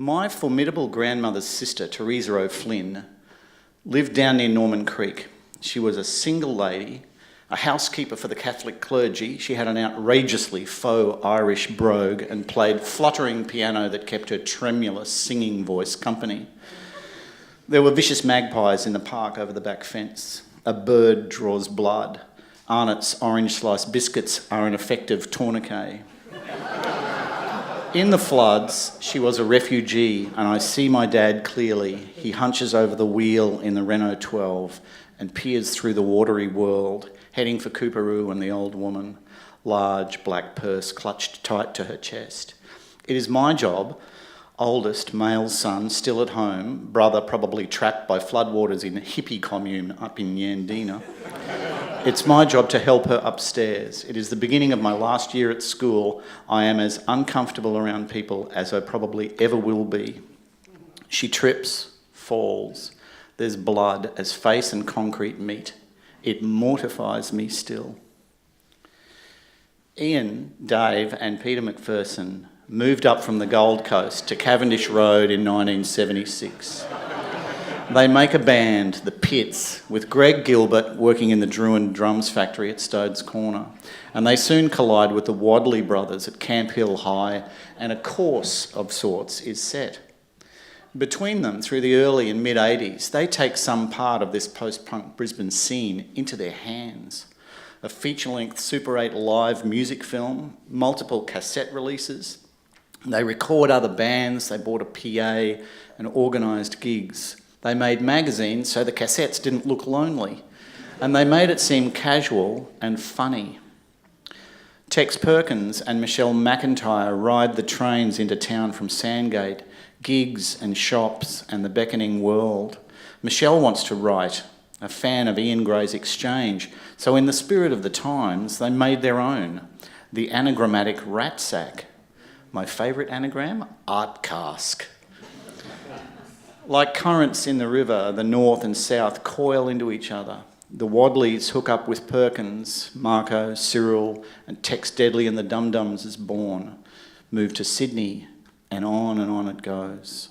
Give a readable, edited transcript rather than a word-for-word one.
My formidable grandmother's sister, Teresa O'Flynn, lived down near Norman Creek. She was a single lady, a housekeeper for the Catholic clergy. She had an outrageously faux Irish brogue and played fluttering piano that kept her tremulous singing voice company. There were vicious magpies in the park over the back fence. A bird draws blood. Arnott's orange slice biscuits are an effective tourniquet. In the floods, she was a refugee, and I see my dad clearly. He hunches over the wheel in the Renault 12 and peers through the watery world, heading for Coorparoo and the old woman, large black purse clutched tight to her chest. It is my job, oldest male son still at home, brother probably trapped by floodwaters in a hippie commune up in Yandina. It's my job to help her upstairs. It is the beginning of my last year at school. I am as uncomfortable around people as I probably ever will be. She trips, falls. There's blood as face and concrete meet. It mortifies me still. Ian, Dave and Peter McPherson moved up from the Gold Coast to Cavendish Road in 1976. They make a band, the Pits, with Greg Gilbert working in the Druin Drums factory at Stode's Corner. And they soon collide with the Wadley brothers at Camp Hill High, and a course of sorts is set. Between them, through the early and mid-80s, they take some part of this post-punk Brisbane scene into their hands. A feature-length Super 8 live music film, multiple cassette releases. They record other bands, they bought a PA and organised gigs. They made magazines so the cassettes didn't look lonely, and they made it seem casual and funny. Tex Perkins and Michelle McIntyre ride the trains into town from Sandgate, gigs and shops and the beckoning world. Michelle wants to write, a fan of Ian Gray's Exchange, so in the spirit of the times, they made their own, the anagrammatic rat sack. My favourite anagram? Art cask. Like currents in the river, the north and south coil into each other. The Wadleys hook up with Perkins, Marco, Cyril, and Tex Deadly and the Dum Dums is born. Move to Sydney, and on it goes.